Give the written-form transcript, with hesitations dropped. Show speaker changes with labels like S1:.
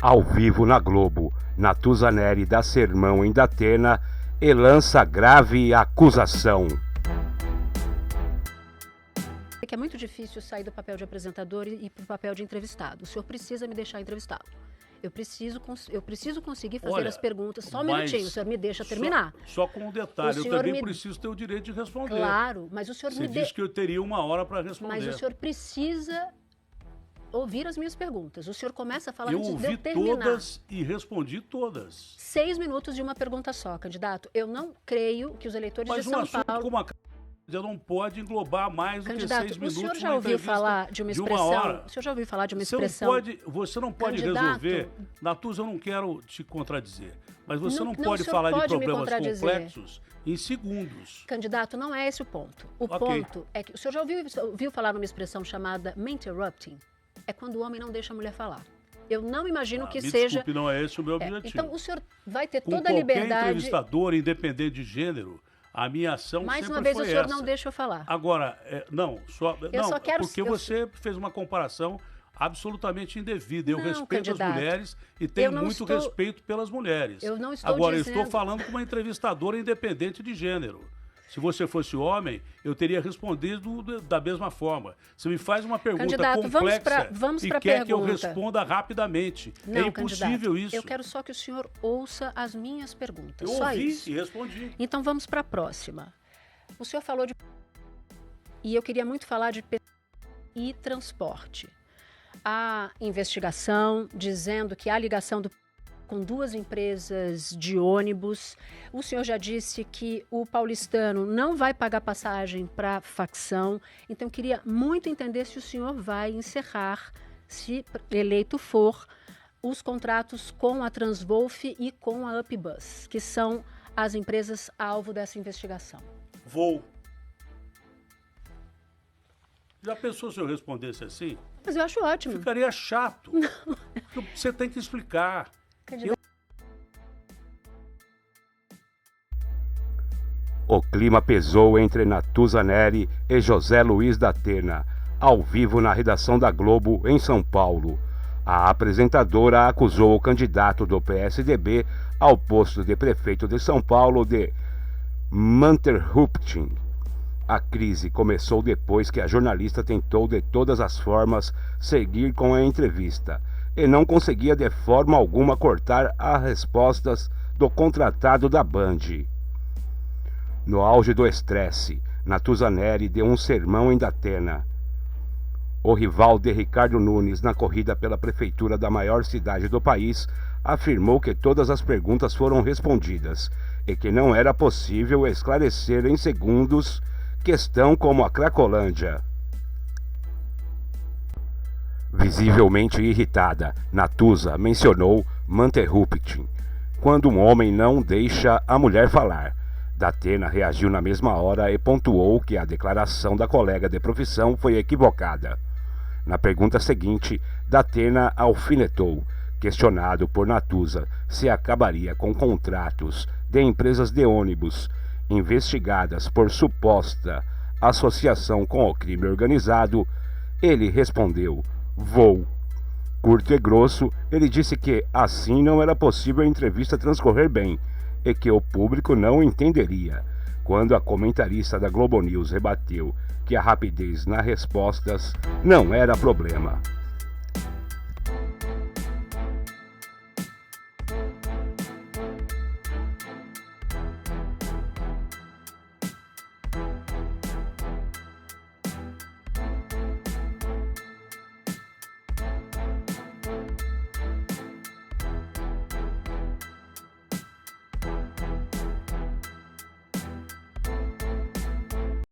S1: Ao vivo na Globo, Natuzaneri dá sermão em Datena e lança grave acusação.
S2: É que é muito difícil sair do papel de apresentador e ir para o papel de entrevistado. O senhor precisa me deixar entrevistá-lo. Eu preciso conseguir fazer as perguntas. Só um minutinho, o senhor me deixa terminar.
S3: Só com um detalhe, eu também preciso ter o direito de responder.
S2: Claro, mas o senhor
S3: Você disse que eu teria 1 hora para responder.
S2: Mas o senhor precisa ouvir as minhas perguntas. O senhor começa a falar antes de eu terminar.
S3: Eu ouvi todas e respondi todas.
S2: 6 minutos de uma pergunta só, candidato. Eu não creio que os eleitores de São Paulo...
S3: Como não pode englobar mais do que 6 minutos.
S2: O senhor já ouviu falar de uma expressão? O senhor já ouviu falar de uma expressão?
S3: Você não pode resolver. Natuza, eu não quero te contradizer, mas você não pode falar de problemas complexos em segundos.
S2: Candidato, não é esse o ponto. O ponto é que o senhor já ouviu falar numa expressão chamada me interrupting? É quando o homem não deixa a mulher falar. Eu não imagino que seja...
S3: Desculpe, não é esse o meu objetivo.
S2: Então, o senhor vai ter toda a liberdade...
S3: Qualquer entrevistador, independente de gênero, a minha ação
S2: mais
S3: sempre
S2: uma vez
S3: foi
S2: o senhor
S3: essa.
S2: Não deixa eu falar.
S3: Agora,
S2: só quero...
S3: porque você fez uma comparação absolutamente indevida. Eu respeito
S2: candidato,
S3: as mulheres e tenho muito respeito pelas mulheres.
S2: Eu não estou
S3: Agora,
S2: dizendo...
S3: eu estou falando com uma entrevistadora independente de gênero. Se você fosse homem, eu teria respondido da mesma forma. Você me faz uma pergunta
S2: candidato,
S3: complexa
S2: vamos
S3: e
S2: quer
S3: pergunta. Que eu responda rapidamente.
S2: Não,
S3: é impossível
S2: candidato,
S3: isso.
S2: Eu quero só que o senhor ouça as minhas perguntas.
S3: Eu
S2: só
S3: ouvi
S2: isso.
S3: E respondi.
S2: Então vamos para a próxima. O senhor falou de... E eu queria muito falar de e transporte. Há investigação dizendo que há ligação com 2 empresas de ônibus. O senhor já disse que o paulistano não vai pagar passagem para facção. Então, eu queria muito entender se o senhor vai encerrar, se eleito for, os contratos com a Transwolf e com a Upbus, que são as empresas alvo dessa investigação.
S3: Vou. Já pensou se eu respondesse assim?
S2: Mas eu acho ótimo.
S3: Ficaria chato. Não. Você tem que explicar.
S1: O clima pesou entre Natuzaneri e José Luiz Datena, ao vivo na redação da Globo, em São Paulo. A apresentadora acusou o candidato do PSDB ao posto de prefeito de São Paulo de Manterrupting. A crise começou depois que a jornalista tentou de todas as formas seguir com a entrevista e não conseguia de forma alguma cortar as respostas do contratado da Band. No auge do estresse, Natuzaneri deu um sermão em Datena. O rival de Ricardo Nunes na corrida pela prefeitura da maior cidade do país afirmou que todas as perguntas foram respondidas e que não era possível esclarecer em segundos questão como a Cracolândia. Visivelmente irritada, Natuza mencionou Manterrupting, quando um homem não deixa a mulher falar. Datena reagiu na mesma hora e pontuou que a declaração da colega de profissão foi equivocada. Na pergunta seguinte, Datena alfinetou, questionado por Natuza se acabaria com contratos de empresas de ônibus investigadas por suposta associação com o crime organizado. Ele respondeu: vou. Curto e grosso, ele disse que assim não era possível a entrevista transcorrer bem e que o público não entenderia. Quando a comentarista da Globo News rebateu que a rapidez nas respostas não era problema.